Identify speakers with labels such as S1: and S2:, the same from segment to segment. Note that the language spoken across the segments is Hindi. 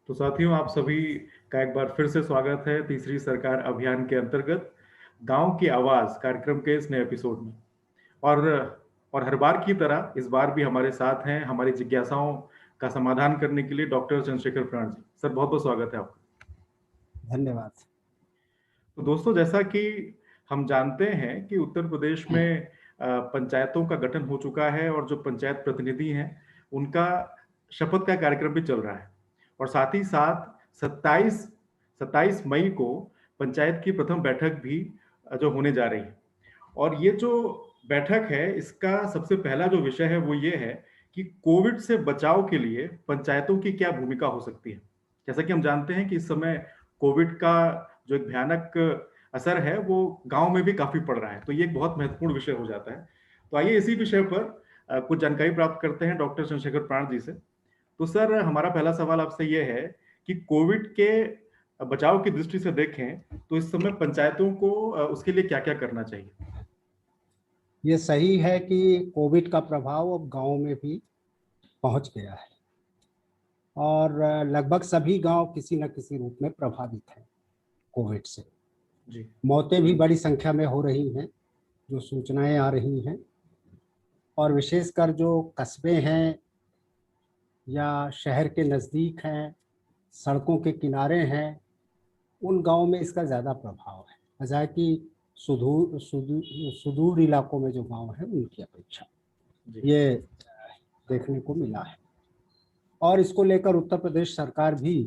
S1: तो साथियों, आप सभी का एक बार फिर से स्वागत है तीसरी सरकार अभियान के अंतर्गत गांव की आवाज कार्यक्रम के इस नए एपिसोड में। और और हर बार की तरह इस बार भी हमारे साथ हैं हमारी जिज्ञासाओं का समाधान करने के लिए डॉक्टर चंद्रशेखर प्राण जी। सर, बहुत बहुत स्वागत है आपका।
S2: धन्यवाद।
S1: तो दोस्तों, जैसा कि हम जानते हैं कि उत्तर प्रदेश में पंचायतों का गठन हो चुका है और जो पंचायत प्रतिनिधि हैं उनका शपथ का कार्यक्रम भी चल रहा है। और साथ ही साथ 27 मई को पंचायत की प्रथम बैठक भी जो होने जा रही है। और ये जो बैठक है इसका सबसे पहला जो विषय है वो ये है कि कोविड से बचाव के लिए पंचायतों की क्या भूमिका हो सकती है। जैसा कि हम जानते हैं कि इस समय कोविड का जो एक भयानक असर है वो गांव में भी काफी पड़ रहा है, तो ये एक बहुत महत्वपूर्ण विषय हो जाता है। तो आइए इसी विषय पर कुछ जानकारी प्राप्त करते हैं डॉक्टर चंद्रशेखर प्राण जी से। तो सर, हमारा पहला सवाल आपसे ये है कि कोविड के बचाव की दृष्टि से देखें तो इस समय पंचायतों को उसके लिए क्या क्या करना चाहिए।
S2: ये सही है कि कोविड का प्रभाव अब गांव में भी पहुंच गया है और लगभग सभी गांव किसी न किसी रूप में प्रभावित हैं कोविड से।
S1: जी।
S2: मौतें भी बड़ी संख्या में हो रही हैं, जो सूचनाएं आ रही हैं। और विशेषकर जो कस्बे हैं या शहर के नज़दीक हैं, सड़कों के किनारे हैं, उन गांव में इसका ज़्यादा प्रभाव है, बजाय कि सुदूर सुदूर सुदूर इलाकों में जो गांव हैं उनकी अपेक्षा ये देखने को मिला है। और इसको लेकर उत्तर प्रदेश सरकार भी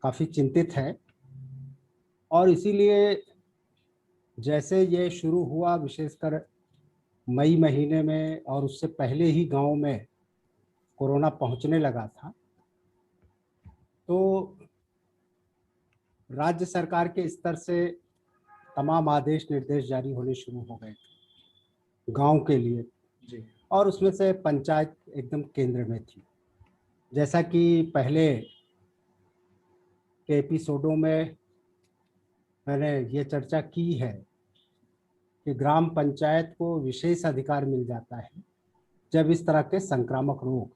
S2: काफ़ी चिंतित है। और इसीलिए जैसे ये शुरू हुआ, विशेषकर मई महीने में और उससे पहले ही गांव में कोरोना पहुंचने लगा था, तो राज्य सरकार के स्तर से तमाम आदेश निर्देश जारी होने शुरू हो गए थे गांव के लिए।
S1: जी।
S2: और उसमें से पंचायत एकदम केंद्र में थी। जैसा कि पहले के एपिसोडों में मैंने ये चर्चा की है कि ग्राम पंचायत को विशेष अधिकार मिल जाता है जब इस तरह के संक्रामक रोग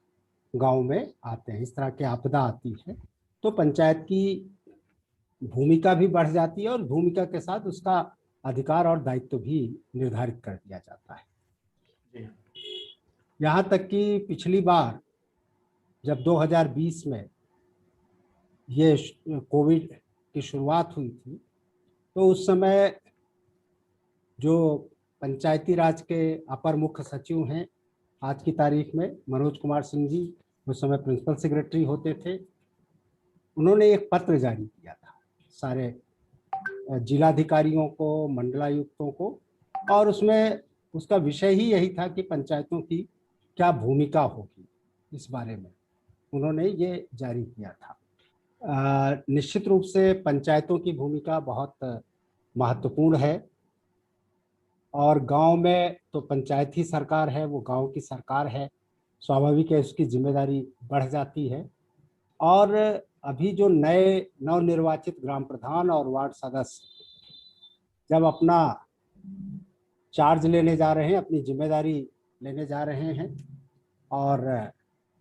S2: गांव में आते हैं, इस तरह की आपदा आती है, तो पंचायत की भूमिका भी बढ़ जाती है और भूमिका के साथ उसका अधिकार और दायित्व भी निर्धारित कर दिया जाता है।
S1: जी।
S2: यहाँ तक कि पिछली बार जब 2020 में ये कोविड की शुरुआत हुई थी, तो उस समय जो पंचायती राज के अपर मुख्य सचिव हैं आज की तारीख में, मनोज कुमार सिंह जी, उस समय प्रिंसिपल सेक्रेटरी होते थे, उन्होंने एक पत्र जारी किया था सारे जिलाधिकारियों को, मंडलायुक्तों को। और उसमें उसका विषय ही यही था कि पंचायतों की क्या भूमिका होगी, इस बारे में उन्होंने ये जारी किया था। निश्चित रूप से पंचायतों की भूमिका बहुत महत्वपूर्ण है और गांव में तो पंचायत ही सरकार है, वो गांव की सरकार है, स्वाभाविक है उसकी जिम्मेदारी बढ़ जाती है। और अभी जो नए नवनिर्वाचित ग्राम प्रधान और वार्ड सदस्य जब अपना चार्ज लेने जा रहे हैं, अपनी जिम्मेदारी लेने जा रहे हैं और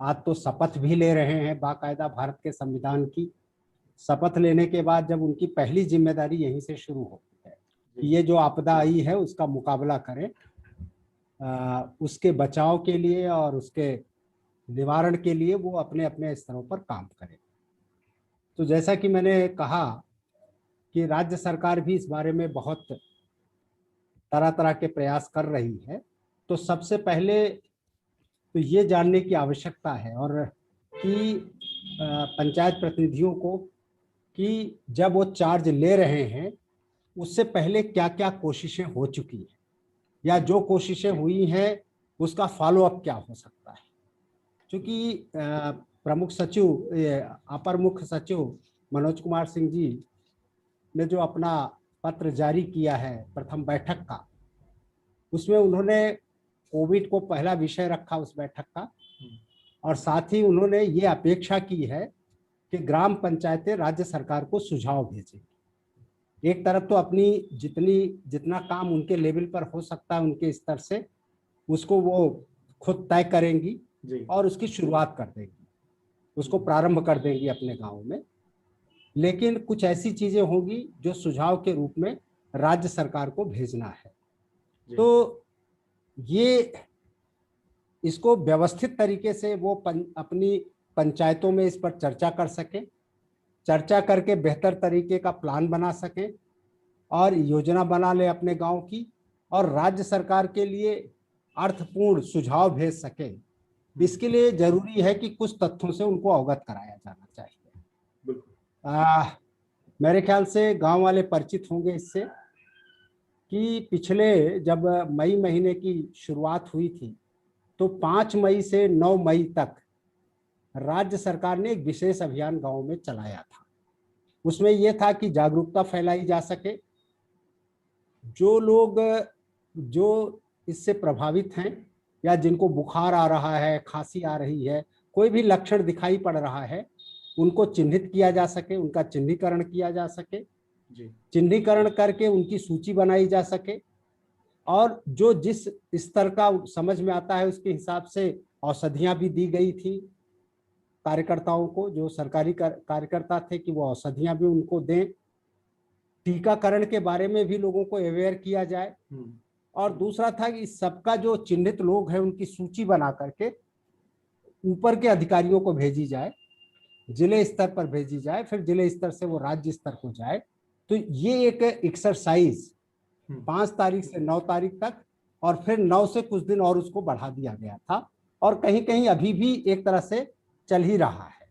S2: आज तो शपथ भी ले रहे हैं बाकायदा भारत के संविधान की, शपथ लेने के बाद जब उनकी पहली जिम्मेदारी यहीं से शुरू होती है कि ये जो आपदा आई है उसका मुकाबला करें, उसके बचाव के लिए और उसके निवारण के लिए वो अपने अपने स्तरों पर काम करें। तो जैसा कि मैंने कहा कि राज्य सरकार भी इस बारे में बहुत तरह तरह के प्रयास कर रही है। तो सबसे पहले तो ये जानने की आवश्यकता है और कि पंचायत प्रतिनिधियों को कि जब वो चार्ज ले रहे हैं उससे पहले क्या क्या कोशिशें हो चुकी हैं या जो कोशिशें हुई हैं उसका फॉलो अप क्या हो सकता है। क्योंकि प्रमुख सचिव, अपर मुख्य सचिव मनोज कुमार सिंह जी ने जो अपना पत्र जारी किया है प्रथम बैठक का, उसमें उन्होंने कोविड को पहला विषय रखा उस बैठक का। और साथ ही उन्होंने ये अपेक्षा की है कि ग्राम पंचायतें राज्य सरकार को सुझाव भेजें। एक तरफ तो अपनी जितना काम उनके लेवल पर हो सकता है उनके स्तर से उसको वो खुद तय करेंगी और उसकी शुरुआत कर देंगी। उसको प्रारंभ कर देंगी अपने गांव में। लेकिन कुछ ऐसी चीजें होंगी जो सुझाव के रूप में राज्य सरकार को भेजना है। तो ये इसको व्यवस्थित तरीके से वो अपनी पंचायतों में इस पर चर्चा कर सकें, चर्चा करके बेहतर तरीके का प्लान बना सकें और योजना बना ले अपने गांव की, और राज्य सरकार के लिए अर्थपूर्ण सुझाव भेज सके। इसके लिए जरूरी है कि कुछ तथ्यों से उनको अवगत कराया जाना चाहिए। मेरे ख्याल से गांव वाले परिचित होंगे इससे कि पिछले जब मई महीने की शुरुआत हुई थी तो 5 मई से 9 मई तक राज्य सरकार ने एक विशेष अभियान गांव में चलाया था। उसमें यह था कि जागरूकता फैलाई जा सके, जो लोग जो इससे प्रभावित हैं या जिनको बुखार आ रहा है, खांसी आ रही है, कोई भी लक्षण दिखाई पड़ रहा है, उनको चिन्हित किया जा सके, उनका चिन्हीकरण किया जा सके, चिन्हीकरण करके उनकी सूची बनाई जा सके, और जो जिस स्तर का समझ में आता है उसके हिसाब से औषधियां भी दी गई थी कार्यकर्ताओं को, जो सरकारी कार्यकर्ता थे, कि वो औषधियां भी उनको दें। टीकाकरण के बारे में भी लोगों को अवेयर किया जाए। और दूसरा था कि सबका जो चिन्हित लोग हैं उनकी सूची बना करके ऊपर के अधिकारियों को भेजी जाए, जिले स्तर पर भेजी जाए, फिर जिले स्तर से वो राज्य स्तर को जाए। तो ये एक एक्सरसाइज 5 तारीख से 9 तारीख तक, और फिर 9 से कुछ दिन और उसको बढ़ा दिया गया था, और कहीं कहीं अभी भी एक तरह से चल ही रहा है।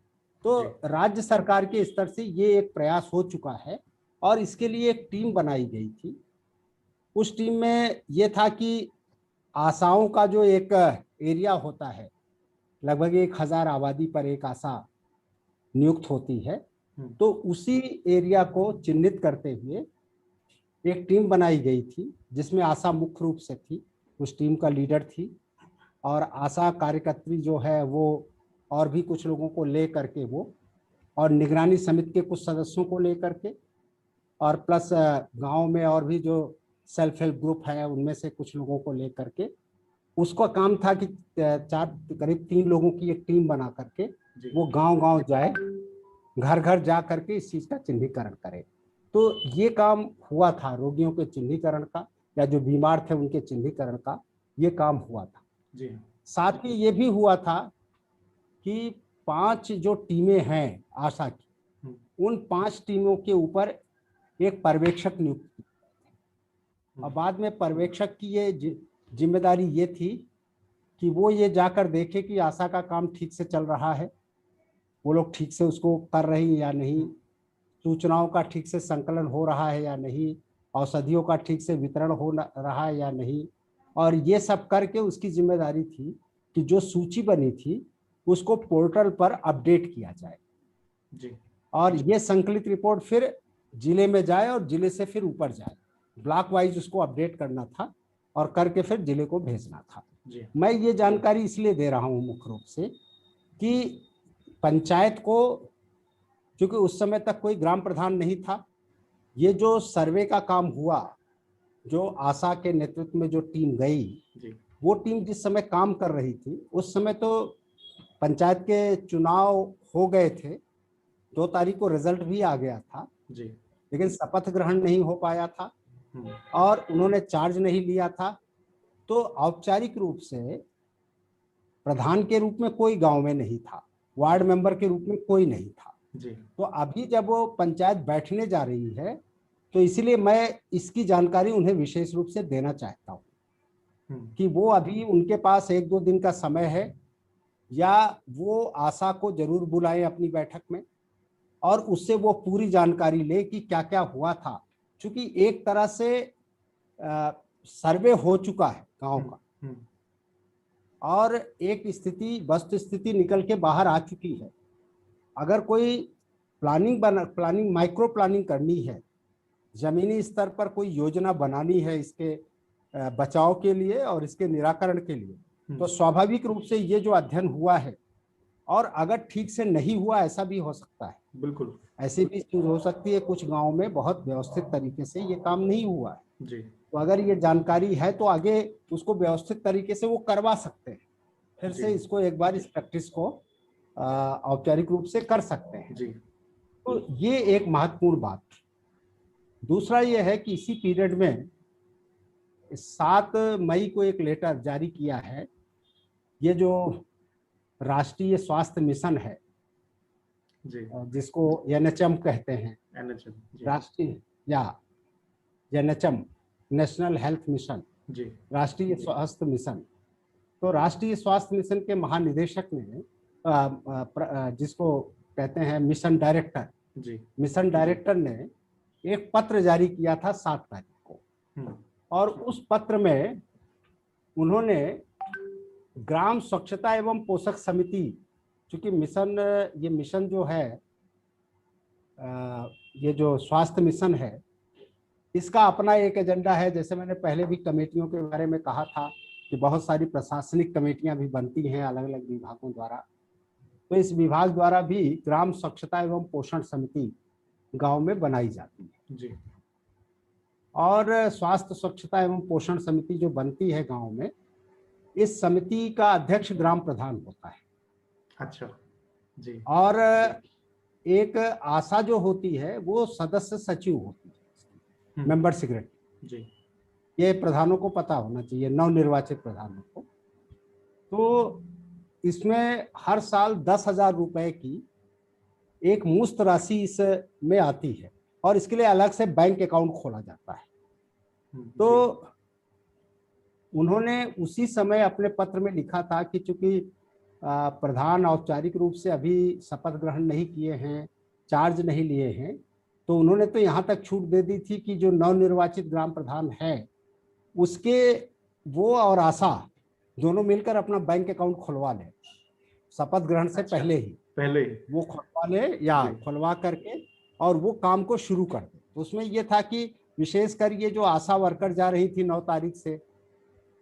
S2: तो राज्य सरकार के स्तर से ये एक प्रयास हो चुका है, और इसके लिए एक टीम बनाई गई थी। उस टीम में ये था कि आशाओं का जो एक एरिया होता है, लगभग 1000 आबादी पर एक आशा नियुक्त होती है, तो उसी एरिया को चिन्हित करते हुए एक टीम बनाई गई थी, जिसमें आशा मुख्य रूप से थी, उस टीम का लीडर थी, और आशा कार्यकर्त्री जो है वो और भी कुछ लोगों को ले करके वो, और निगरानी समिति के कुछ सदस्यों को ले करके, और प्लस गांव में और भी जो सेल्फ हेल्प ग्रुप है उनमें से कुछ लोगों को ले करके, उसका काम था कि करीब 3 लोगों की एक टीम बना करके वो गांव-गांव जाए, घर घर जा करके इस चीज का चिन्हीकरण करे। तो ये काम हुआ था, रोगियों के चिन्हीकरण का या जो बीमार थे उनके चिन्हीकरण का ये काम हुआ था। साथ ही ये भी हुआ था कि 5 जो टीमें हैं आशा की, उन 5 टीमों के ऊपर एक पर्यवेक्षक नियुक्त किया। और बाद में पर्यवेक्षक की ये जिम्मेदारी ये थी कि वो ये जाकर देखे कि आशा का काम ठीक से चल रहा है, वो लोग ठीक से उसको कर रही हैं या नहीं, सूचनाओं का ठीक से संकलन हो रहा है या नहीं, औषधियों का ठीक से वितरण हो रहा है या नहीं। और ये सब करके उसकी जिम्मेदारी थी कि जो सूची बनी थी उसको पोर्टल पर अपडेट किया जाए और ये संकलित रिपोर्ट फिर जिले में जाए और जिले से फिर ऊपर जाए, ब्लॉक वाइज उसको अपडेट करना था और करके फिर जिले को भेजना था। मैं ये जानकारी इसलिए दे रहा हूँ मुख्य रूप से कि पंचायत को, क्योंकि उस समय तक कोई ग्राम प्रधान नहीं था, ये जो सर्वे का काम हुआ, जो आशा के नेतृत्व में जो टीम गई, वो टीम जिस समय काम कर रही थी उस समय तो पंचायत के चुनाव हो गए थे, 2 तारीख को रिजल्ट भी आ गया था लेकिन शपथ ग्रहण नहीं हो पाया था और उन्होंने चार्ज नहीं लिया था। तो औपचारिक रूप से प्रधान के रूप में कोई गांव में नहीं था, वार्ड मेंबर के रूप में कोई नहीं था। तो अभी जब वो पंचायत बैठने जा रही है तो इसलिए मैं इसकी जानकारी उन्हें विशेष रूप से देना चाहता हूँ कि वो अभी उनके पास 1-2 दिन का समय है, या वो आशा को जरूर बुलाएं अपनी बैठक में और उससे वो पूरी जानकारी ले कि क्या क्या हुआ था। क्योंकि एक तरह से सर्वे हो चुका है गांव का और एक स्थिति, वस्तु स्थिति निकल के बाहर आ चुकी है। अगर कोई प्लानिंग माइक्रो प्लानिंग करनी है, जमीनी स्तर पर कोई योजना बनानी है इसके बचाव के लिए और इसके निराकरण के लिए, तो स्वाभाविक रूप से ये जो अध्ययन हुआ है, और अगर ठीक से नहीं हुआ ऐसा भी हो सकता है, बिल्कुल ऐसी भी चीज हो सकती है, कुछ गांव में बहुत व्यवस्थित तरीके से ये काम नहीं हुआ है तो अगर ये जानकारी है तो आगे उसको व्यवस्थित तरीके से वो करवा सकते हैं। फिर से इसको एक बार इस प्रैक्टिस को औपचारिक रूप से कर सकते हैं।
S1: जी।
S2: तो ये एक महत्वपूर्ण बात। दूसरा ये है कि इसी पीरियड में 7 मई को एक लेटर जारी किया है। ये जो राष्ट्रीय स्वास्थ्य मिशन है,
S1: जी।
S2: जिसको एनएचएम कहते हैं,
S1: एनएचएम। जी।
S2: राष्ट्रीय या एनएचएम, नेशनल हेल्थ मिशन,
S1: जी।
S2: राष्ट्रीय स्वास्थ्य मिशन। तो राष्ट्रीय स्वास्थ्य मिशन के महानिदेशक ने जिसको कहते हैं मिशन डायरेक्टर,
S1: जी।
S2: मिशन डायरेक्टर ने एक पत्र जारी किया था 7 तारीख को। और उस पत्र में उन्होंने ग्राम स्वच्छता एवं पोषक समिति, चूंकि ये मिशन जो है, ये जो स्वास्थ्य मिशन है, इसका अपना एक एजेंडा है। जैसे मैंने पहले भी कमेटियों के बारे में कहा था कि बहुत सारी प्रशासनिक कमेटियां भी बनती हैं अलग अलग विभागों द्वारा। तो इस विभाग द्वारा भी ग्राम स्वच्छता एवं पोषण समिति गांव में बनाई जाती है।
S1: जी।
S2: और स्वास्थ्य स्वच्छता एवं पोषण समिति जो बनती है गांव में, इस समिति का अध्यक्ष ग्राम प्रधान होता है।
S1: अच्छा। जी।
S2: और एक आशा जो होती है वो सदस्य सचिव होती है, मेंबर सेक्रेटरी।
S1: जी।
S2: ये प्रधानों को पता होना चाहिए, नवनिर्वाचित प्रधानों को। तो इसमें हर साल 10,000 रुपए की एक मुश्त राशि इसमें आती है और इसके लिए अलग से बैंक अकाउंट खोला जाता है। तो उन्होंने उसी समय अपने पत्र में लिखा था कि चूंकि प्रधान औपचारिक रूप से अभी शपथ ग्रहण नहीं किए हैं, चार्ज नहीं लिए हैं, तो उन्होंने तो यहाँ तक छूट दे दी थी कि जो नवनिर्वाचित ग्राम प्रधान है उसके वो और आशा दोनों मिलकर अपना बैंक अकाउंट खुलवा ले, शपथ ग्रहण से पहले ही वो खुलवा ले या खुलवा करके और वो काम को शुरू कर दे। तो उसमें ये था कि विशेषकर ये जो आशा वर्कर जा रही थी 9 तारीख से,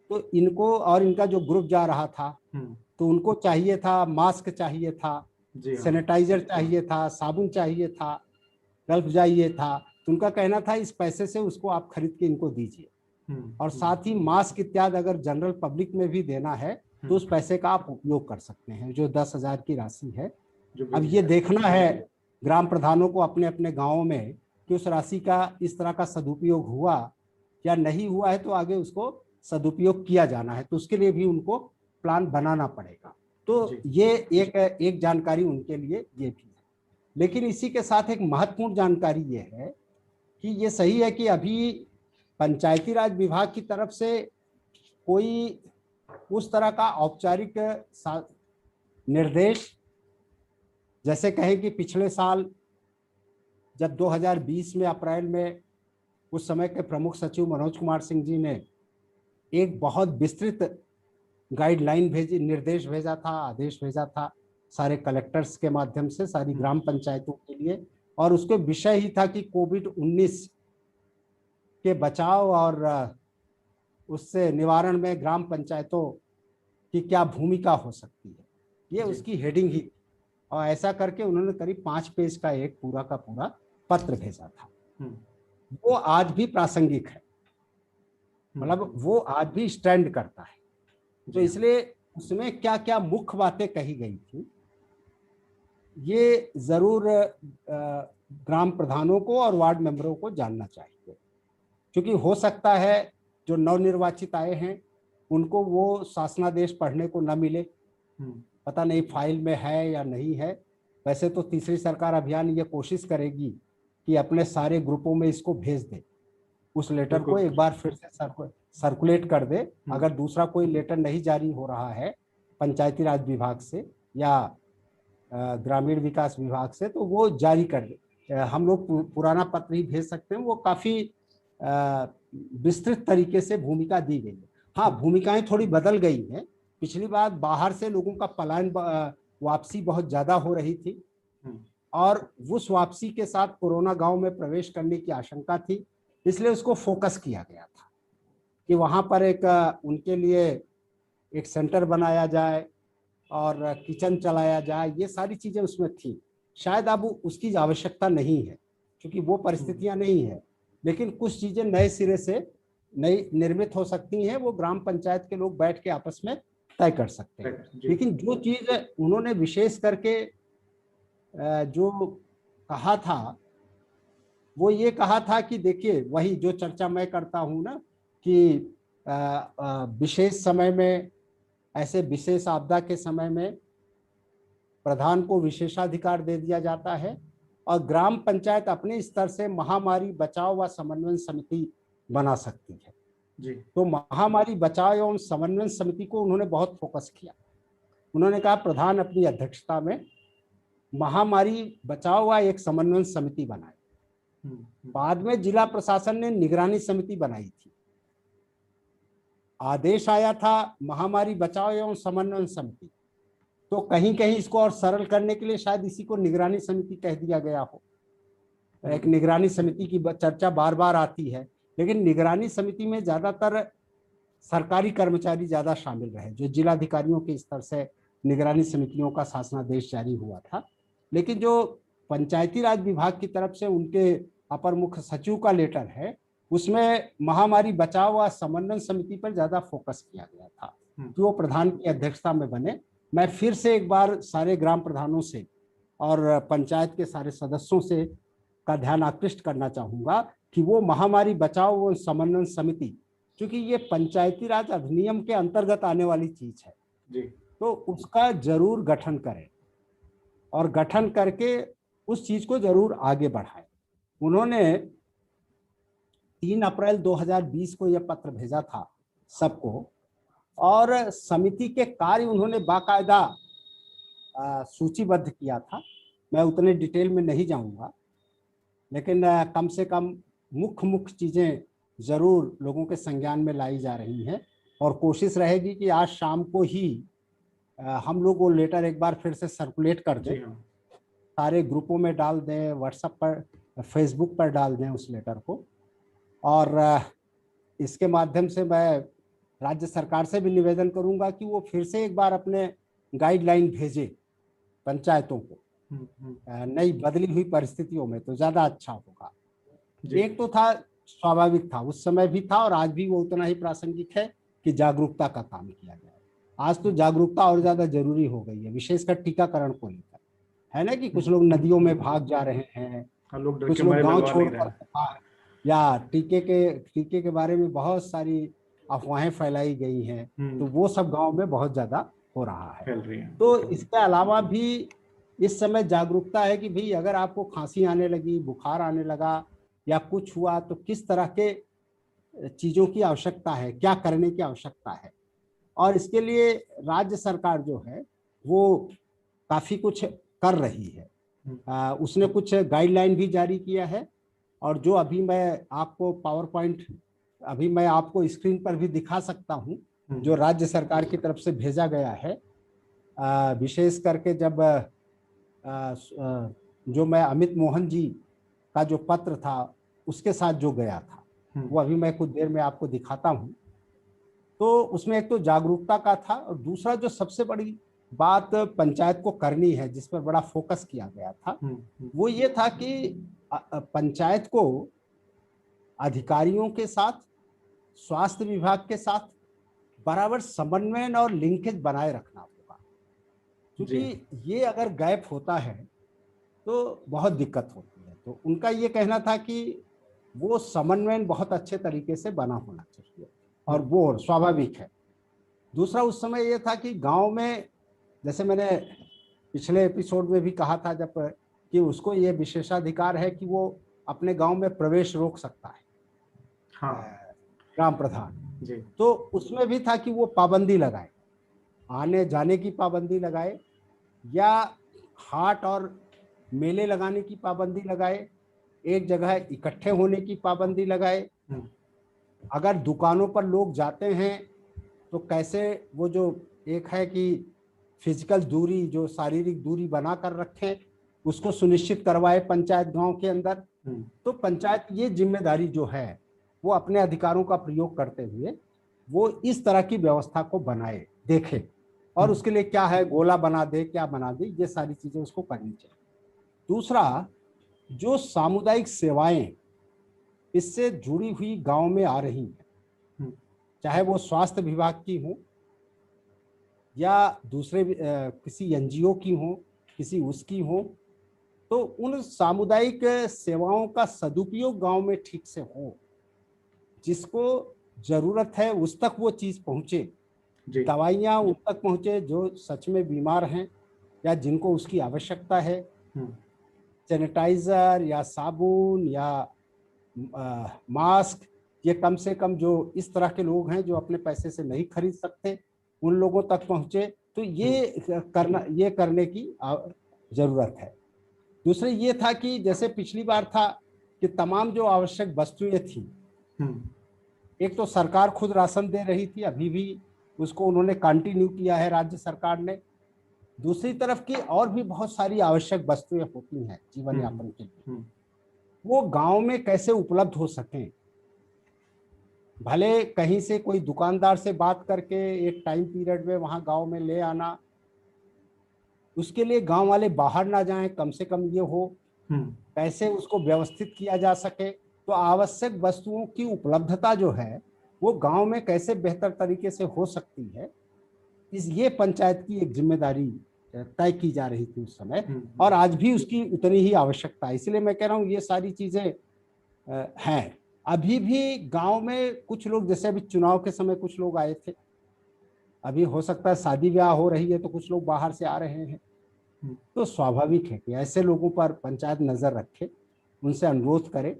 S2: तो इनको और इनका जो ग्रुप जा रहा था तो उनको चाहिए था, मास्क चाहिए था, सैनिटाइजर चाहिए था, साबुन चाहिए था, गल्फ चाहिए था। तो उनका कहना था इस पैसे से उसको आप खरीद के इनको दीजिए। और साथ ही मास्क इत्यादि अगर जनरल पब्लिक में भी देना है तो उस पैसे का आप उपयोग कर सकते हैं, जो 10,000 की राशि है। अब ये देखना है ग्राम प्रधानों को अपने अपने गाँवों में कि उस राशि का इस तरह का सदुपयोग हुआ या नहीं हुआ है, तो आगे उसको सदुपयोग किया जाना है, तो उसके लिए भी उनको प्लान बनाना पड़ेगा। तो ये एक जानकारी उनके लिए ये भी है। लेकिन इसी के साथ एक महत्वपूर्ण जानकारी ये है कि ये सही है कि अभी पंचायती राज विभाग की तरफ से कोई उस तरह का औपचारिक निर्देश, जैसे कहें कि पिछले साल जब 2020 में अप्रैल में उस समय के प्रमुख सचिव मनोज कुमार सिंह जी ने एक बहुत विस्तृत गाइडलाइन भेजी, निर्देश भेजा था, आदेश भेजा था सारे कलेक्टर्स के माध्यम से सारी ग्राम पंचायतों के लिए, और उसके विषय ही था कि कोविड-19 के बचाव और उससे निवारण में ग्राम पंचायतों की क्या भूमिका हो सकती है, ये उसकी हेडिंग ही। और ऐसा करके उन्होंने करीब 5 पेज का एक पूरा का पूरा पत्र भेजा था। वो आज भी प्रासंगिक है, मतलब वो आज भी स्टैंड करता है। तो इसलिए उसमें क्या क्या मुख्य बातें कही गई थी, ये जरूर ग्राम प्रधानों को और वार्ड मेंबरों को जानना चाहिए, क्योंकि हो सकता है जो नवनिर्वाचित आए हैं उनको वो शासनादेश पढ़ने को न मिले, पता नहीं फाइल में है या नहीं है। वैसे तो तीसरी सरकार अभियान ये कोशिश करेगी कि अपने सारे ग्रुपों में इसको भेज दे, उस लेटर को एक बार फिर से सर्कुलेट कर दे। अगर दूसरा कोई लेटर नहीं जारी हो रहा है पंचायती राज विभाग से या ग्रामीण विकास विभाग से, तो वो जारी कर दे। हम लोग पुराना पत्र ही भेज सकते हैं, वो काफी विस्तृत तरीके से भूमिका दी गई है। हाँ, भूमिकाएं थोड़ी बदल गई हैं। पिछली बार बाहर से लोगों का पलायन, वापसी बहुत ज्यादा हो रही थी और उस वापसी के साथ कोरोना गांव में प्रवेश करने की आशंका थी, इसलिए उसको फोकस किया गया था कि वहां पर एक उनके लिए एक सेंटर बनाया जाए और किचन चलाया जाए, ये सारी चीजें उसमें थी। शायद अब उसकी आवश्यकता नहीं है क्योंकि वो परिस्थितियां नहीं है, लेकिन कुछ चीजें नए सिरे से नई निर्मित हो सकती हैं। वो ग्राम पंचायत के लोग बैठ के आपस में तय कर सकते हैं। लेकिन जो चीज उन्होंने विशेष करके जो कहा था, वो ये कहा था कि देखिए, वही जो चर्चा मैं करता हूं ना, कि विशेष समय में, ऐसे विशेष आपदा के समय में प्रधान को विशेषाधिकार दे दिया जाता है और ग्राम पंचायत अपने स्तर से महामारी बचाव व समन्वय समिति बना सकती है
S1: जी।
S2: तो महामारी बचाव एवं समन्वय समिति को उन्होंने बहुत फोकस किया। उन्होंने कहा प्रधान अपनी अध्यक्षता में महामारी बचाव व एक समन्वय समिति बनाए। बाद में जिला प्रशासन ने निगरानी समिति बनाई थी। आदेश आया था महामारी बचाव एवं समन्वय समिति, तो कहीं कहीं इसको और सरल करने के लिए शायद इसी को निगरानी समिति कह दिया गया हो। एक निगरानी समिति की चर्चा बार बार आती है, लेकिन निगरानी समिति में ज्यादातर सरकारी कर्मचारी ज्यादा शामिल रहे, जो जिलाधिकारियों के स्तर से निगरानी समितियों का शासनादेश जारी हुआ था। लेकिन जो पंचायती राज विभाग की तरफ से उनके अपर मुख्य सचिव का लेटर है, उसमें महामारी बचाव व समन्वय समिति पर ज्यादा फोकस किया गया था कि वो प्रधान की अध्यक्षता में बने। मैं फिर से एक बार सारे ग्राम प्रधानों से और पंचायत के सारे सदस्यों से का ध्यान आकृष्ट करना चाहूंगा कि वो महामारी बचाव व समन्वय समिति, क्योंकि ये पंचायती राज अधिनियम के अंतर्गत आने वाली चीज है
S1: जी,
S2: तो उसका जरूर गठन करें और गठन करके उस चीज को जरूर आगे बढ़ाएं। उन्होंने 3 अप्रैल 2020 को यह पत्र भेजा था सबको, और समिति के कार्य उन्होंने बाकायदा सूचीबद्ध किया था। मैं उतने डिटेल में नहीं जाऊंगा, लेकिन कम से कम मुख्य चीजें जरूर लोगों के संज्ञान में लाई जा रही हैं और कोशिश रहेगी कि आज शाम को ही हम लोग वो लेटर एक बार फिर से सर्कुलेट कर दें, सारे ग्रुपों में डाल दें, व्हाट्सएप पर, फेसबुक पर डाल दें उस लेटर को। और इसके माध्यम से मैं राज्य सरकार से भी निवेदन करूंगा कि वो फिर से एक बार अपने गाइडलाइन भेजे पंचायतों को नई बदली हुई परिस्थितियों में, तो ज्यादा अच्छा होगा। एक तो था, स्वाभाविक था, उस समय भी था और आज भी वो उतना ही प्रासंगिक है कि जागरूकता का काम किया जाए। आज तो जागरूकता और ज्यादा जरूरी हो गई है, विशेषकर टीकाकरण को लेकर, है ना, कि कुछ लोग नदियों में भाग जा रहे हैं, कुछ लोग गांव छोड़कर, या टीके के बारे में बहुत सारी अफवाहें फैलाई गई हैं, तो वो सब गांव में बहुत ज्यादा हो रहा है। तो इसके अलावा भी इस समय जागरूकता है कि भाई अगर आपको खांसी आने लगी, बुखार आने लगा या कुछ हुआ, तो किस तरह के चीजों की आवश्यकता है, क्या करने की आवश्यकता है। और इसके लिए राज्य सरकार जो है वो काफी कुछ कर रही है। उसने कुछ गाइडलाइन भी जारी किया है, और जो अभी मैं आपको पावर पॉइंट अभी मैं आपको स्क्रीन पर भी दिखा सकता हूं, जो राज्य सरकार की तरफ से भेजा गया है। विशेष करके जब जो मैं अमित मोहन जी का जो पत्र था उसके साथ जो गया था, वो अभी मैं कुछ देर में आपको दिखाता हूं। तो उसमें एक तो जागरूकता का था, और दूसरा जो सबसे बड़ी बात पंचायत को करनी है, जिस पर बड़ा फोकस किया गया था, वो ये था कि पंचायत को अधिकारियों के साथ, स्वास्थ्य विभाग के साथ बराबर समन्वय और लिंकेज बनाए रखना होगा, क्योंकि ये अगर गैप होता है तो बहुत दिक्कत होती है। तो उनका ये कहना था कि वो समन्वय बहुत अच्छे तरीके से बना होना चाहिए, और वो स्वाभाविक है। दूसरा उस समय ये था कि गांव में, जैसे मैंने पिछले एपिसोड में भी कहा था जब, कि उसको ये विशेषाधिकार है कि वो अपने गांव में प्रवेश रोक सकता है, ग्राम प्रधान जी। तो उसमें भी था कि वो पाबंदी लगाए, आने जाने की पाबंदी लगाए, या हाट और मेले लगाने की पाबंदी लगाए, एक जगह इकट्ठे होने की पाबंदी लगाए। अगर दुकानों पर लोग जाते हैं तो कैसे, वो जो एक है कि फिजिकल दूरी, जो शारीरिक दूरी बना कर रखें, उसको सुनिश्चित करवाए पंचायत गांव के अंदर। तो पंचायत ये जिम्मेदारी जो है वो अपने अधिकारों का प्रयोग करते हुए वो इस तरह की व्यवस्था को बनाए, देखे, और उसके लिए क्या है, गोला बना दे, क्या बना दे, ये सारी चीजें उसको करनी चाहिए। दूसरा, जो सामुदायिक सेवाएं इससे जुड़ी हुई गांव में आ रही हैं, चाहे वो स्वास्थ्य विभाग की हो, या दूसरे किसी एनजीओ की हो, किसी उसकी हो, तो उन सामुदायिक सेवाओं का सदुपयोग गांव में ठीक से हो, जिसको जरूरत है उस तक वो चीज पहुंचे,
S1: जी।
S2: दवाइयाँ उन तक पहुंचे जो सच में बीमार हैं या जिनको उसकी आवश्यकता है।
S1: हम्म।
S2: सैनिटाइजर या साबुन या मास्क, ये कम से कम जो इस तरह के लोग हैं जो अपने पैसे से नहीं खरीद सकते, उन लोगों तक पहुंचे। तो ये करने की जरूरत है। दूसरे ये था कि जैसे पिछली बार था कि तमाम जो आवश्यक वस्तुएं थी, एक तो सरकार खुद राशन दे रही थी, अभी भी उसको उन्होंने कंटिन्यू किया है राज्य सरकार ने। दूसरी तरफ की और भी बहुत सारी आवश्यक वस्तुएं होती हैं जीवन यापन के लिए, वो गांव में कैसे उपलब्ध हो सकें। भले कहीं से कोई दुकानदार से बात करके एक टाइम पीरियड में वहां गांव में ले आना, उसके लिए गांव वाले बाहर ना जाएं, कम से कम ये हो, कैसे उसको व्यवस्थित किया जा सके। तो आवश्यक वस्तुओं की उपलब्धता जो है वो गांव में कैसे बेहतर तरीके से हो सकती है, ये पंचायत की एक जिम्मेदारी तय की जा रही थी उस समय, और आज भी उसकी उतनी ही आवश्यकता है। इसलिए मैं कह रहा हूँ ये सारी चीजें हैं। अभी भी गांव में कुछ लोग, जैसे अभी चुनाव के समय कुछ लोग आए थे, अभी हो सकता है शादी ब्याह हो रही है तो कुछ लोग बाहर से आ रहे हैं, तो स्वाभाविक है कि ऐसे लोगों पर पंचायत नजर रखे, उनसे अनुरोध करे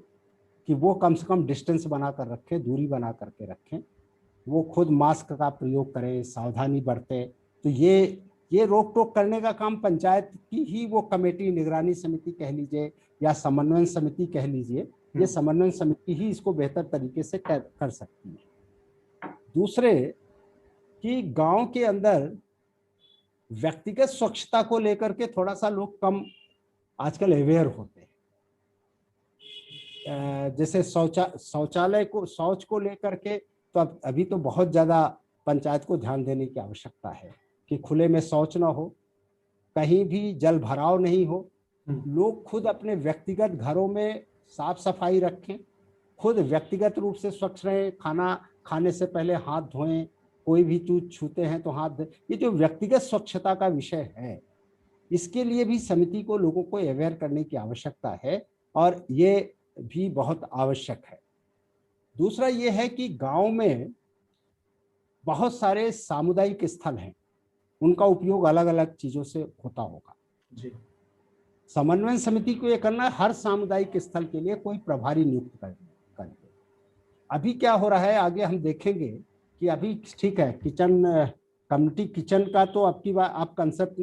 S2: कि वो कम से कम डिस्टेंस बनाकर रखें, दूरी बना करके रखें, वो खुद मास्क का प्रयोग करें, सावधानी बरतें। तो ये रोक टोक करने का काम पंचायत की ही वो कमेटी, निगरानी समिति कह लीजिए या समन्वय समिति कह लीजिए, ये समन्वय समिति ही इसको बेहतर तरीके से कर सकती है। दूसरे कि गांव के अंदर व्यक्तिगत स्वच्छता को लेकर के थोड़ा सा लोग कम आजकल अवेयर होते हैं। जैसे शौचालय को, शौच को लेकर के तो अभी तो बहुत ज्यादा पंचायत को ध्यान देने की आवश्यकता है कि खुले में शौच ना हो, कहीं भी जल भराव नहीं हो, लोग खुद अपने व्यक्तिगत घरों में साफ सफाई रखें, खुद व्यक्तिगत रूप से स्वच्छ रहें, खाना खाने से पहले हाथ धोएं, कोई भी चीज छूते हैं तो हाथ धोएं। ये जो व्यक्तिगत स्वच्छता का विषय है, इसके लिए भी समिति को, लोगों को अवेयर करने की आवश्यकता है, और ये भी बहुत आवश्यक है। दूसरा ये है कि गांव में बहुत सारे सामुदायिक स्थल हैं, उनका उपयोग अलग अलग चीजों से होता होगा जी। समन्वय समिति को ये करना है हर सामुदायिक स्थल के लिए कोई प्रभारी नियुक्त करके। अभी क्या हो रहा है, आगे हम देखेंगे कि अभी ठीक है, किचन, कम्युनिटी किचन का तो अब की बार आप कंसेप्ट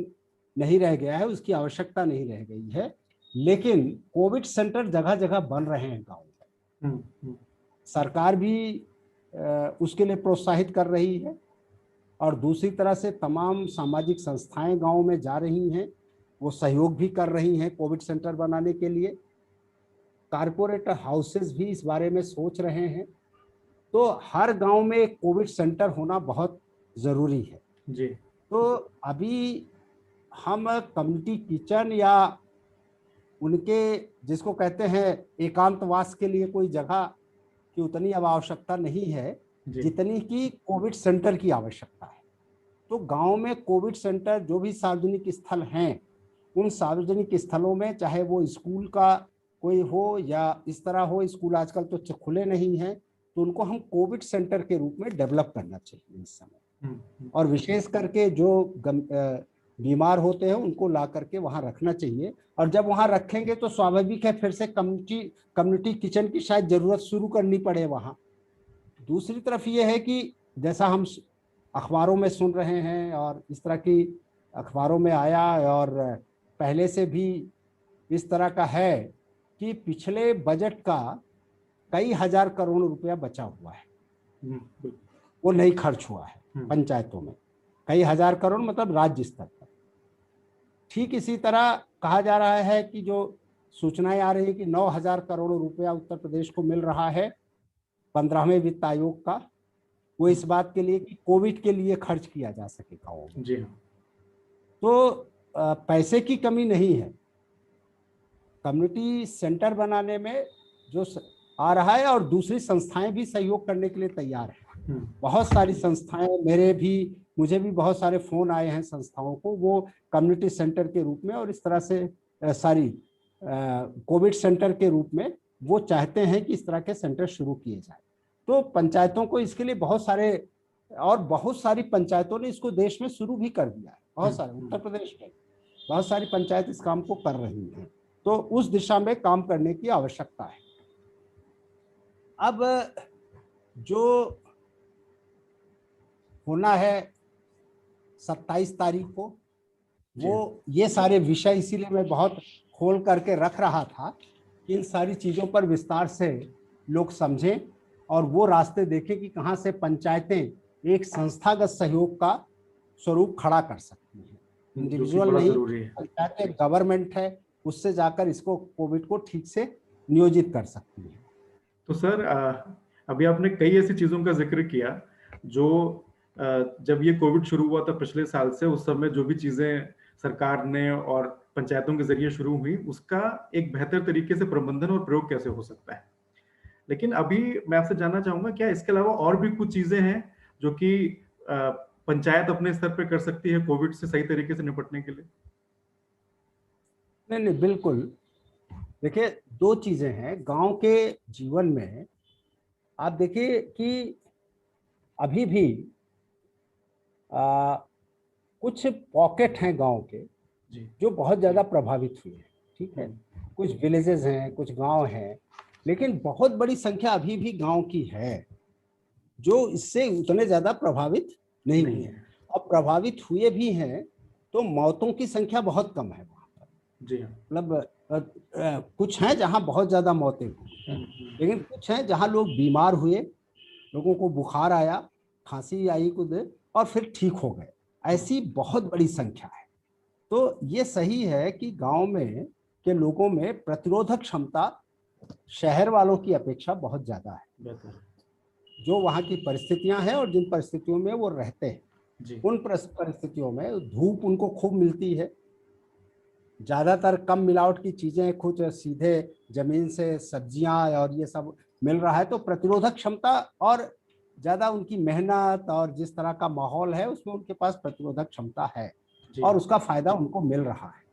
S2: नहीं रह गया है, उसकी आवश्यकता नहीं रह गई है, लेकिन कोविड सेंटर जगह जगह बन रहे हैं गाँव में। सरकार भी उसके लिए प्रोत्साहित कर रही है, और दूसरी तरह से तमाम सामाजिक संस्थाएं गांव में जा रही हैं, वो सहयोग भी कर रही हैं कोविड सेंटर बनाने के लिए। कारपोरेट हाउसेस भी इस बारे में सोच रहे हैं। तो हर गांव में एक कोविड सेंटर होना बहुत जरूरी है जी। तो अभी हम कम्युनिटी किचन या उनके, जिसको कहते हैं एकांतवास के लिए कोई जगह की उतनी अब आवश्यकता नहीं है जितनी कि कोविड सेंटर की आवश्यकता है। तो गांव में कोविड सेंटर, जो भी सार्वजनिक स्थल हैं, उन सार्वजनिक स्थलों में, चाहे वो स्कूल का कोई हो या इस तरह हो, स्कूल आजकल तो खुले नहीं हैं, तो उनको हम कोविड सेंटर के रूप में डेवलप करना चाहिए इस समय। और विशेष करके जो बीमार होते हैं उनको ला करके वहां रखना चाहिए, और जब वहां रखेंगे तो स्वाभाविक है फिर से कम्युनिटी किचन की शायद जरूरत शुरू करनी पड़े वहां। दूसरी तरफ ये है कि जैसा हम अखबारों में सुन रहे हैं, और इस तरह की अखबारों में आया, और पहले से भी इस तरह का है कि पिछले बजट का कई हजार करोड़ रुपया बचा हुआ है, वो नहीं खर्च हुआ है पंचायतों में। कई हजार करोड़ मतलब राज्य स्तर पर। ठीक इसी तरह कहा जा रहा है कि जो सूचनाएं आ रही है कि 9,000 करोड़ रुपया उत्तर प्रदेश को मिल रहा है 15वें वित्त आयोग का, वो इस बात के लिए कि कोविड के लिए खर्च किया जा सके गाँवों में जी। तो पैसे की कमी नहीं है, कम्युनिटी सेंटर बनाने में जो आ रहा है, और दूसरी संस्थाएं भी सहयोग करने के लिए तैयार है। बहुत सारी संस्थाएं, मेरे भी मुझे भी बहुत सारे फोन आए हैं संस्थाओं को, वो कम्युनिटी सेंटर के रूप में और इस तरह से कोविड सेंटर के रूप में वो चाहते हैं कि इस तरह के सेंटर शुरू किए जाए। तो पंचायतों को इसके लिए बहुत सारी पंचायतों ने इसको देश में शुरू भी कर दिया है। बहुत सारे उत्तर प्रदेश में बहुत सारी पंचायत इस काम को कर रही हैं। तो उस दिशा में काम करने की आवश्यकता है। अब जो होना है 27 तारीख को, वो ये सारे विषय इसीलिए मैं बहुत खोल करके रख रहा था कि इन सारी चीजों पर विस्तार से लोग समझें और वो रास्ते देखें कि कहां से पंचायतें एक संस्थागत सहयोग का स्वरूप खड़ा कर सकती हैं। इंडिविजुअल नहीं, पंचायत एक गवर्नमेंट है, उससे जाकर इसको कोविड को ठीक से नियोजित कर सकती है।
S1: तो सर अभी आपने कई ऐसी चीजों का जिक्र किया जो जब ये कोविड शुरू हुआ था पिछले साल से, उस समय जो भी चीजें सरकार ने और पंचायतों के जरिए शुरू हुई, उसका एक बेहतर तरीके से प्रबंधन और प्रयोग कैसे हो सकता है। लेकिन अभी मैं आपसे जानना चाहूंगा, क्या इसके अलावा और भी कुछ चीजें हैं जो कि पंचायत अपने स्तर पर कर सकती है कोविड से सही तरीके से निपटने के लिए?
S2: नहीं, बिल्कुल। देखिए, दो चीजें हैं गांव के जीवन में। आप देखिए कि अभी भी कुछ पॉकेट हैं गांव के जो बहुत ज्यादा प्रभावित हुए हैं। ठीक है, कुछ विलेजेस हैं, कुछ गांव हैं, लेकिन बहुत बड़ी संख्या अभी भी गांव की है जो इससे उतने ज्यादा प्रभावित नहीं हुए हैं। और प्रभावित हुए भी हैं तो मौतों की संख्या बहुत कम है वहां पर।
S1: जी,
S2: मतलब कुछ हैं जहां बहुत ज्यादा मौतें हुई, लेकिन कुछ हैं जहां लोग बीमार हुए, लोगों को बुखार आया, खांसी आई कुछ, और फिर ठीक हो गए। ऐसी बहुत बड़ी संख्या है। तो ये सही है कि गांव में के लोगों में प्रतिरोधक क्षमता शहर वालों की अपेक्षा बहुत ज्यादा है। जो वहाँ की परिस्थितियां हैं और जिन परिस्थितियों में वो रहते हैं, उन परिस्थितियों में धूप उनको खूब मिलती है, ज्यादातर कम मिलावट की चीजें, कुछ सीधे जमीन से सब्जियां और ये सब मिल रहा है। तो प्रतिरोधक क्षमता और ज्यादा उनकी मेहनत और जिस तरह का माहौल है उसमें उनके पास प्रतिरोधक क्षमता है और उसका फायदा उनको मिल रहा है।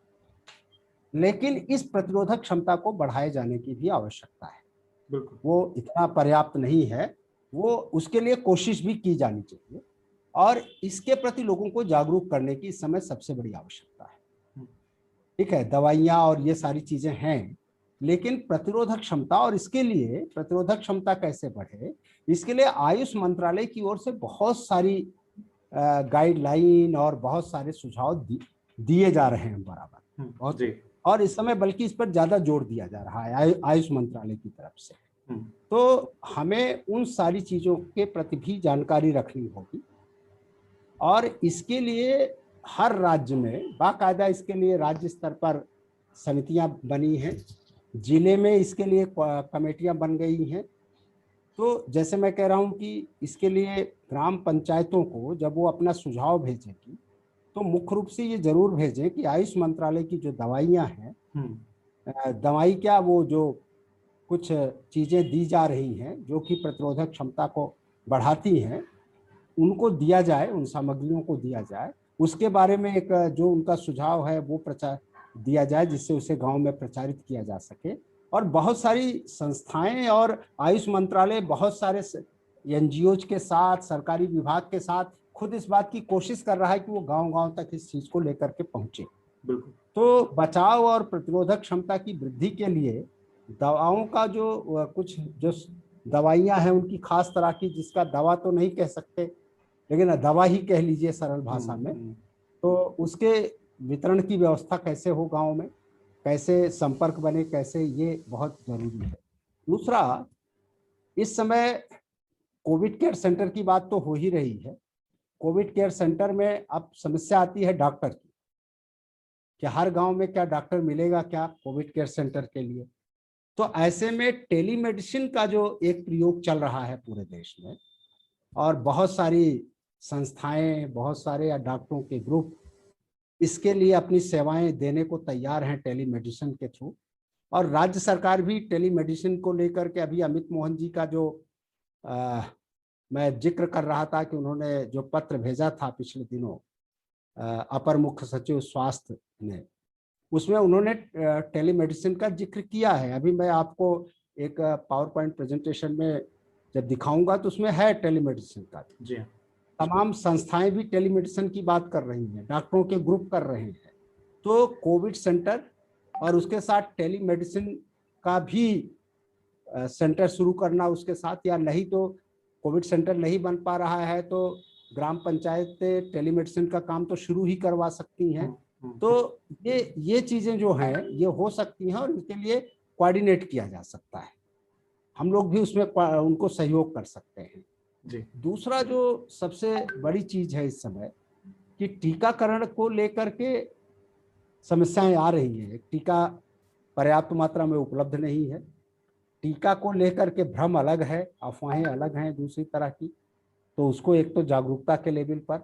S2: लेकिन इस प्रतिरोधक क्षमता को बढ़ाए जाने की भी आवश्यकता है। वो इतना पर्याप्त नहीं है, वो उसके लिए कोशिश भी की जानी चाहिए और इसके प्रति लोगों को जागरूक करने की इस समय सबसे बड़ी आवश्यकता है। ठीक है, दवाइयाँ और ये सारी चीजें हैं, लेकिन प्रतिरोधक क्षमता, और इसके लिए प्रतिरोधक क्षमता कैसे बढ़े, इसके लिए आयुष मंत्रालय की ओर से बहुत सारी गाइडलाइन और बहुत सारे सुझाव दिए जा रहे हैं बराबर बहुत। और इस समय बल्कि इस पर ज्यादा जोर दिया जा रहा है आयुष मंत्रालय की तरफ से। तो हमें उन सारी चीजों के प्रति भी जानकारी रखनी होगी और इसके लिए हर राज्य में बाकायदा इसके लिए राज्य स्तर पर समितियां बनी हैं, जिले में इसके लिए कमेटियां बन गई हैं। तो जैसे मैं कह रहा हूं कि इसके लिए ग्राम पंचायतों को जब वो अपना सुझाव भेजेंगी तो मुख्य रूप से ये जरूर भेजें कि आयुष मंत्रालय की जो दवाइयां हैं, दवाई क्या, वो जो कुछ चीजें दी जा रही हैं जो कि प्रतिरोधक क्षमता को बढ़ाती हैं, उनको दिया जाए, उन सामग्रियों को दिया जाए। उसके बारे में एक जो उनका सुझाव है वो प्रचार दिया जाए जिससे उसे गांव में प्रचारित किया जा सके। और बहुत सारी संस्थाएं और आयुष मंत्रालय बहुत सारे एनजीओज के साथ, सरकारी विभाग के साथ खुद इस बात की कोशिश कर रहा है कि वो गांव-गांव तक इस चीज को लेकर के पहुंचे। तो बचाव और प्रतिरोधक क्षमता की वृद्धि के लिए दवाओं का जो कुछ जो दवाइयां हैं उनकी खास तरह की, जिसका दवा तो नहीं कह सकते लेकिन दवा ही कह लीजिए सरल भाषा में, तो उसके वितरण की व्यवस्था कैसे हो गांव में, कैसे संपर्क बने, कैसे, ये बहुत जरूरी है। दूसरा, इस समय कोविड केयर सेंटर की बात तो हो ही रही है। कोविड केयर सेंटर में अब समस्या आती है डॉक्टर की, कि हर गांव में क्या डॉक्टर मिलेगा क्या कोविड केयर सेंटर के लिए। तो ऐसे में टेलीमेडिसिन का जो एक प्रयोग चल रहा है पूरे देश में, और बहुत सारी संस्थाएं, बहुत सारे डॉक्टरों के ग्रुप इसके लिए अपनी सेवाएं देने को तैयार हैं टेलीमेडिसिन के थ्रू। और राज्य सरकार भी टेलीमेडिसिन को लेकर के, अभी अमित मोहन जी का जो मैं जिक्र कर रहा था कि उन्होंने जो पत्र भेजा था पिछले दिनों अपर मुख्य सचिव स्वास्थ्य ने, उसमें उन्होंने टेलीमेडिसिन का जिक्र किया है। अभी मैं आपको एक पावर पॉइंट प्रेजेंटेशन में जब दिखाऊंगा तो उसमें है टेलीमेडिसिन का।
S1: जी हाँ।
S2: तमाम संस्थाएं भी टेलीमेडिसिन की बात कर रही हैं, डॉक्टरों के ग्रुप कर रहे हैं। तो कोविड सेंटर और उसके साथ टेलीमेडिसिन का भी सेंटर शुरू करना उसके साथ, या नहीं तो कोविड सेंटर नहीं बन पा रहा है तो ग्राम पंचायत टेलीमेडिसिन का काम तो शुरू ही करवा सकती हैं। तो ये चीजें जो हैं ये हो सकती हैं और इनके लिए कोऑर्डिनेट किया जा सकता है। हम लोग भी उसमें उनको सहयोग कर सकते हैं।
S1: जी।
S2: दूसरा जो सबसे बड़ी चीज है इस समय कि टीकाकरण को लेकर के समस्याएं आ रही है। टीका पर्याप्त मात्रा में उपलब्ध नहीं है। टीका को लेकर के भ्रम अलग है, अफवाहें अलग हैं दूसरी तरह की। तो उसको एक तो जागरूकता के लेवल पर,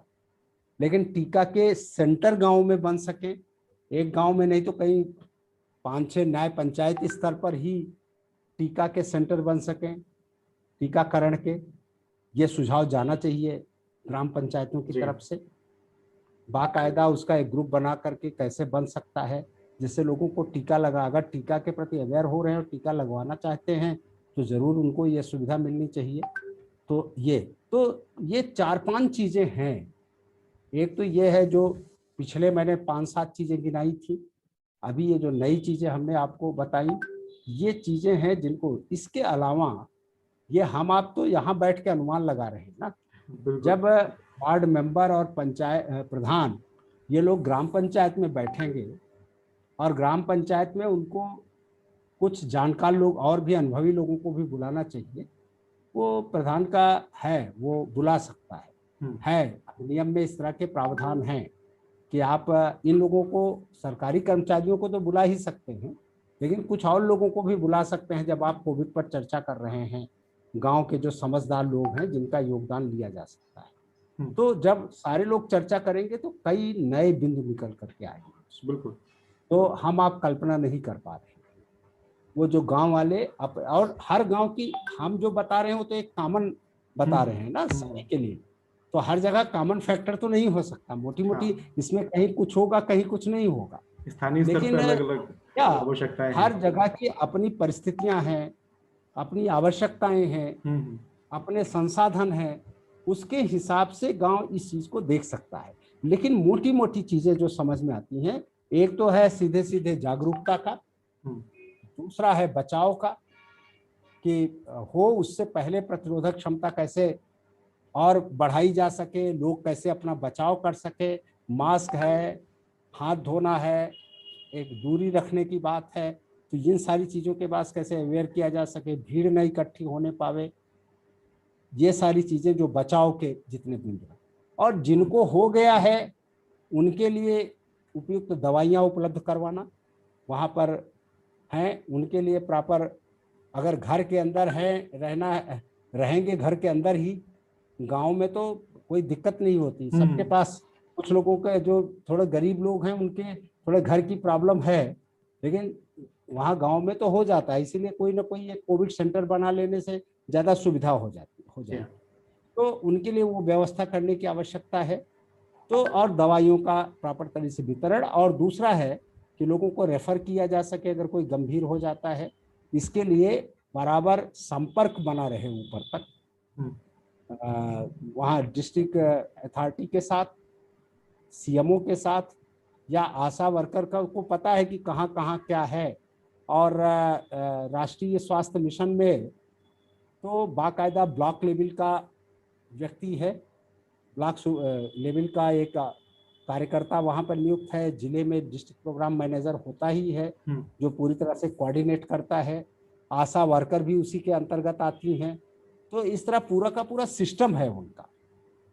S2: लेकिन टीका के सेंटर गांव में बन सके, एक गांव में नहीं तो कहीं 5-6 न्याय पंचायत स्तर पर ही टीका के सेंटर बन सकें टीकाकरण के। ये सुझाव जाना चाहिए ग्राम पंचायतों की तरफ से। बाकायदा उसका एक ग्रुप बना करके कैसे बन सकता है जिससे लोगों को टीका लगा, अगर टीका के प्रति अवेयर हो रहे हैं और टीका लगवाना चाहते हैं तो जरूर उनको ये सुविधा मिलनी चाहिए। तो ये 4-5 चीजें हैं। एक तो ये है जो पिछले मैंने 5-7 चीजें गिनाई थी, अभी ये जो नई चीजें हमने आपको बताई ये चीजें हैं जिनको, इसके अलावा ये हम आप तो यहाँ बैठ के अनुमान लगा रहे हैं ना। जब वार्ड मेंबर और पंचायत प्रधान ये लोग ग्राम पंचायत में बैठेंगे और ग्राम पंचायत में उनको कुछ जानकार लोग और भी अनुभवी लोगों को भी बुलाना चाहिए। वो प्रधान का है, वो बुला सकता है नियम में इस तरह के प्रावधान हैं कि आप इन लोगों को, सरकारी कर्मचारियों को तो बुला ही सकते हैं, लेकिन कुछ और लोगों को भी बुला सकते हैं जब आप कोविड पर चर्चा कर रहे हैं। गांव के जो समझदार लोग हैं जिनका योगदान लिया जा सकता है। तो जब सारे लोग चर्चा करेंगे तो कई नए बिंदु निकल करके आएंगे।
S1: बिल्कुल।
S2: तो हम आप कल्पना नहीं कर पा रहे। वो जो गांव वाले और हर गांव की हम जो बता रहे हो तो एक कॉमन बता रहे हैं ना सभी के लिए। तो हर जगह कॉमन फैक्टर तो नहीं हो सकता, मोटी मोटी इसमें कहीं कुछ होगा कहीं कुछ नहीं होगा।
S1: स्थानीय स्तर पर अलग-अलग
S2: क्या
S1: आवश्यकताएं हैं।
S2: हर जगह की अपनी परिस्थितियां हैं, अपनी आवश्यकताएं हैं, अपने संसाधन हैं, उसके हिसाब से गांव इस चीज को देख सकता है। लेकिन मोटी मोटी चीजें जो समझ में आती हैं, एक तो है सीधे सीधे जागरूकता का, दूसरा है बचाव का कि हो उससे पहले प्रतिरोधक क्षमता कैसे और बढ़ाई जा सके, लोग कैसे अपना बचाव कर सके। मास्क है, हाथ धोना है, एक दूरी रखने की बात है। तो इन सारी चीज़ों के पास कैसे अवेयर किया जा सके, भीड़ नहीं इकट्ठी होने पावे, ये सारी चीज़ें जो बचाव के जितने बिंदु हैं। और जिनको हो गया है उनके लिए उपयुक्त दवाइयाँ उपलब्ध करवाना, वहाँ पर हैं उनके लिए प्रॉपर, अगर घर के अंदर है रहेंगे घर के अंदर ही, गांव में तो कोई दिक्कत नहीं होती सबके पास। कुछ लोगों के जो थोड़े गरीब लोग हैं उनके थोड़े घर की प्रॉब्लम है, लेकिन वहाँ गांव में तो हो जाता है। इसीलिए कोई ना कोई एक कोविड सेंटर बना लेने से ज़्यादा सुविधा हो जाती। तो उनके लिए वो व्यवस्था करने की आवश्यकता है। तो और दवाइयों का प्रॉपर तरह से वितरण, और दूसरा है कि लोगों को रेफर किया जा सके अगर कोई गंभीर हो जाता है। इसके लिए बराबर संपर्क बना रहे ऊपर तक, वहाँ डिस्ट्रिक्ट अथॉरिटी के साथ, सीएमओ के साथ, या आशा वर्कर को पता है कि कहाँ कहाँ क्या है। और राष्ट्रीय स्वास्थ्य मिशन में तो बाकायदा ब्लॉक लेवल का व्यक्ति है, ब्लॉक लेवल का एक कार्यकर्ता वहाँ पर नियुक्त है। जिले में डिस्ट्रिक्ट प्रोग्राम मैनेजर होता ही है जो पूरी तरह से कोऑर्डिनेट करता है। आशा वर्कर भी उसी के अंतर्गत आती हैं। तो इस तरह पूरा का पूरा सिस्टम है उनका।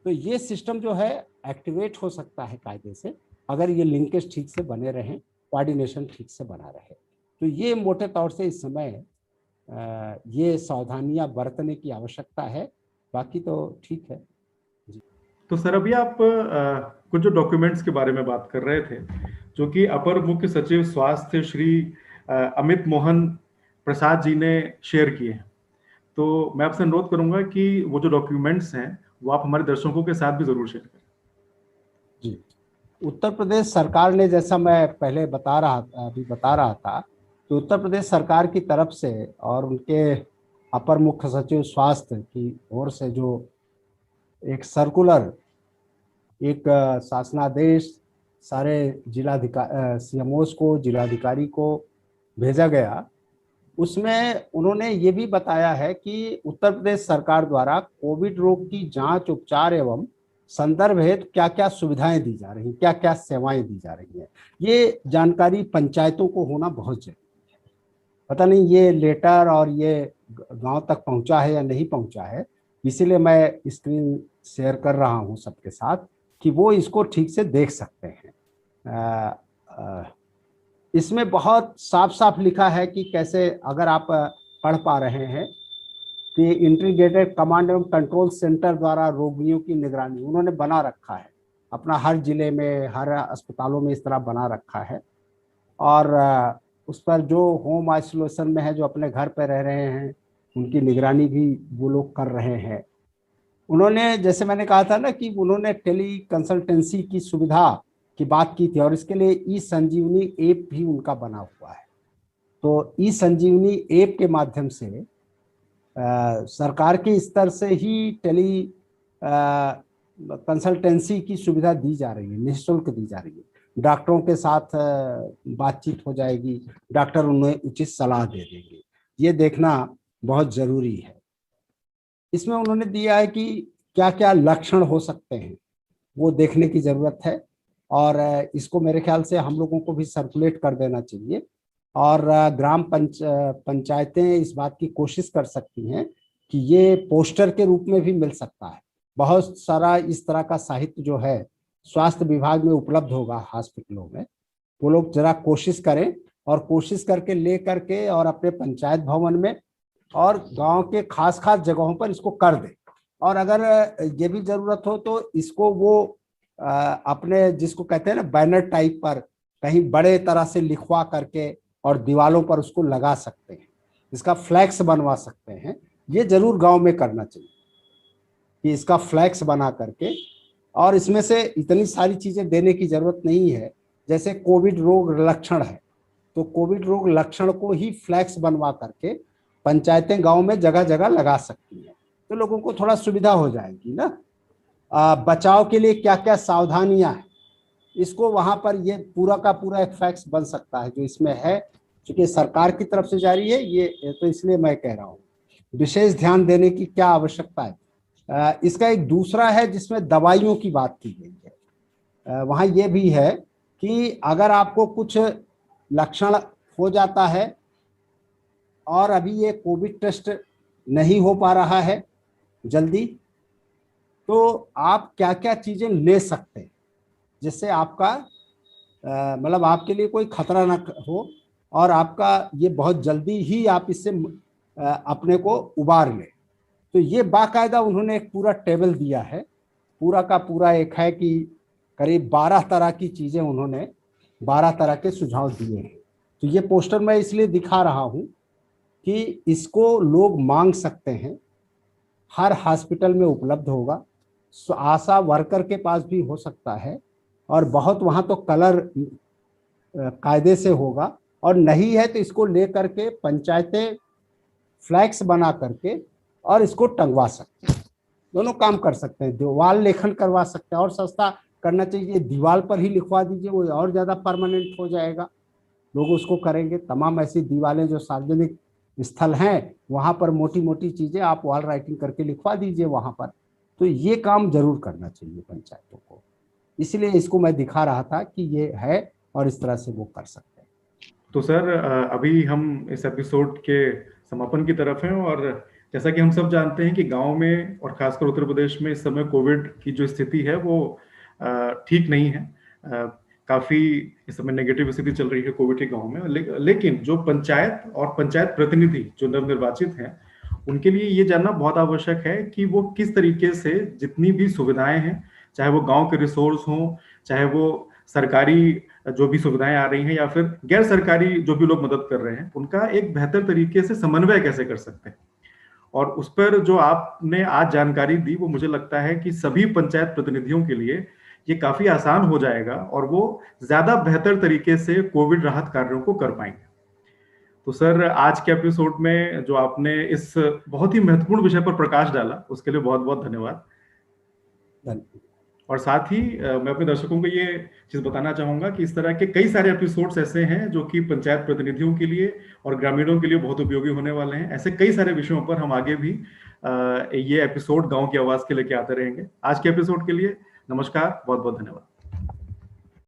S2: तो ये सिस्टम जो है एक्टिवेट हो सकता है कायदे से, अगर ये लिंकेज ठीक से बने रहें, कोऑर्डिनेशन ठीक से बना रहे। तो ये मोटे तौर से इस समय ये सावधानियां बरतने की आवश्यकता है। बाकी तो ठीक है।
S1: तो सर अभी आप कुछ जो डॉक्यूमेंट्स के बारे में बात कर रहे थे जो कि अपर मुख्य सचिव स्वास्थ्य श्री अमित मोहन प्रसाद जी ने शेयर किए हैं, तो मैं आपसे अनुरोध करूंगा कि वो जो डॉक्यूमेंट्स हैं वो आप हमारे दर्शकों के साथ भी जरूर शेयर करें।
S2: जी, उत्तर प्रदेश सरकार ने, जैसा मैं पहले बता रहा था कि उत्तर प्रदेश सरकार की तरफ से और उनके अपर मुख्य सचिव स्वास्थ्य की ओर से जो एक सर्कुलर, एक शासनादेश सारे जिलाधिकारी सीएमओस को, जिलाधिकारी को भेजा गया, उसमें उन्होंने ये भी बताया है कि उत्तर प्रदेश सरकार द्वारा कोविड रोग की जांच, उपचार एवं संदर्भ हेतु क्या क्या सुविधाएं दी जा रही हैं, क्या क्या सेवाएं दी जा रही हैं। ये जानकारी पंचायतों को होना बहुत जरूरी है। पता नहीं ये लेटर और ये गांव तक पहुंचा है या नहीं पहुंचा है, इसीलिए मैं स्क्रीन शेयर कर रहा हूं सबके साथ कि वो इसको ठीक से देख सकते हैं। इसमें बहुत साफ साफ लिखा है कि कैसे, अगर आप पढ़ पा रहे हैं, कि इंटीग्रेटेड कमांड एवं कंट्रोल सेंटर द्वारा रोगियों की निगरानी उन्होंने बना रखा है अपना, हर जिले में, हर अस्पतालों में इस तरह बना रखा है। और उस पर जो होम आइसोलेशन में है, जो अपने घर पर रह रहे हैं, उनकी निगरानी भी वो लोग कर रहे हैं। उन्होंने, जैसे मैंने कहा था ना, कि उन्होंने टेली कंसल्टेंसी की सुविधा की बात की थी, और इसके लिए ई संजीवनी ऐप भी उनका बना हुआ है। तो ई संजीवनी ऐप के माध्यम से सरकार के स्तर से ही टेली कंसल्टेंसी की सुविधा दी जा रही है, निःशुल्क दी जा रही है। डॉक्टरों के साथ बातचीत हो जाएगी, डॉक्टर उन्हें उचित सलाह दे देंगे। ये देखना बहुत जरूरी है। इसमें उन्होंने दिया है कि क्या क्या लक्षण हो सकते हैं, वो देखने की जरूरत है, और इसको मेरे ख्याल से हम लोगों को भी सर्कुलेट कर देना चाहिए। और ग्राम पंचायतें इस बात की कोशिश कर सकती हैं कि ये पोस्टर के रूप में भी मिल सकता है। बहुत सारा इस तरह का साहित्य जो है स्वास्थ्य विभाग में उपलब्ध होगा हॉस्पिटलों में। वो लोग जरा कोशिश करें, और कोशिश करके ले करके और अपने पंचायत भवन में और गांव के खास खास जगहों पर इसको कर दें। और अगर ये भी जरूरत हो तो इसको वो अपने, जिसको कहते हैं ना, बैनर टाइप पर कहीं बड़े तरह से लिखवा करके और दीवालों पर उसको लगा सकते हैं, इसका फ्लैक्स बनवा सकते हैं। ये जरूर गांव में करना चाहिए कि इसका फ्लैक्स बना करके, और इसमें से इतनी सारी चीजें देने की जरूरत नहीं है। जैसे कोविड रोग लक्षण है, तो कोविड रोग लक्षण को ही फ्लैक्स बनवा करके पंचायतें गांव में जगह जगह लगा सकती हैं, तो लोगों को थोड़ा सुविधा हो जाएगी ना। बचाव के लिए क्या क्या सावधानियां हैं, इसको वहां पर ये पूरा का पूरा एक फैक्स बन सकता है, जो इसमें है, क्योंकि सरकार की तरफ से जारी है ये, तो इसलिए मैं कह रहा हूँ विशेष ध्यान देने की क्या आवश्यकता है। इसका एक दूसरा है जिसमें दवाइयों की बात की गई है। वहां ये भी है कि अगर आपको कुछ लक्षण हो जाता है और अभी ये कोविड टेस्ट नहीं हो पा रहा है जल्दी, तो आप क्या क्या चीजें ले सकते हैं जिससे आपका मतलब आपके लिए कोई खतरा ना हो, और आपका ये बहुत जल्दी ही आप इससे अपने को उबार लें। तो ये बाकायदा उन्होंने एक पूरा टेबल दिया है, पूरा का पूरा एक है कि करीब 12 तरह की चीजें उन्होंने 12 तरह के सुझाव दिए हैं। तो ये पोस्टर मैं इसलिए दिखा रहा हूं कि इसको लोग मांग सकते हैं, हर हॉस्पिटल में उपलब्ध होगा, आशा वर्कर के पास भी हो सकता है, और बहुत वहां तो कलर कायदे से होगा, और नहीं है तो इसको लेकर के पंचायतें फ्लैक्स बना करके और इसको टंगवा सकते हैं। दोनों काम कर सकते हैं, दीवार लेखन करवा सकते हैं, और सस्ता करना चाहिए, दीवार पर ही लिखवा दीजिए, वो और ज्यादा परमानेंट हो जाएगा, लोग उसको करेंगे। तमाम ऐसी दीवारें जो सार्वजनिक स्थल हैं वहां पर मोटी मोटी चीजें आप वॉल राइटिंग करके लिखवा दीजिए वहां पर। तो ये काम जरूर करना चाहिए पंचायतों को, इसलिए इसको मैं दिखा रहा था कि ये है और इस तरह से वो कर सकते हैं।
S1: तो सर अभी हम इस एपिसोड के समापन की तरफ हैं, और जैसा कि हम सब जानते हैं कि गांव में और खासकर उत्तर प्रदेश में इस समय कोविड की जो स्थिति है वो ठीक नहीं है। काफी इस समय नेगेटिव स्थिति चल रही है कोविड के गांव में। लेकिन जो पंचायत और पंचायत प्रतिनिधि जो नवनिर्वाचित हैं, उनके लिए ये जानना बहुत आवश्यक है कि वो किस तरीके से जितनी भी सुविधाएं हैं, चाहे वो गांव के रिसोर्स हों, चाहे वो सरकारी जो भी सुविधाएं आ रही हैं, या फिर गैर सरकारी जो भी लोग मदद कर रहे हैं, उनका एक बेहतर तरीके से समन्वय कैसे कर सकते हैं। और उस पर जो आपने आज जानकारी दी वो मुझे लगता है कि सभी पंचायत प्रतिनिधियों के लिए ये काफी आसान हो जाएगा और वो ज्यादा बेहतर तरीके से कोविड राहत कार्यों को कर पाएंगे। तो सर, आज के एपिसोड में जो आपने इस बहुत ही महत्वपूर्ण विषय पर प्रकाश डाला उसके लिए बहुत बहुत धन्यवाद। और साथ ही मैं अपने दर्शकों को ये चीज बताना चाहूंगा कि इस तरह के कई सारे एपिसोड्स ऐसे हैं जो कि पंचायत प्रतिनिधियों के लिए और ग्रामीणों के लिए बहुत उपयोगी होने वाले हैं। ऐसे कई सारे विषयों पर हम आगे भी ये एपिसोड गांव की आवाज के लेके आते रहेंगे। आज के एपिसोड के लिए नमस्कार, बहुत बहुत धन्यवाद।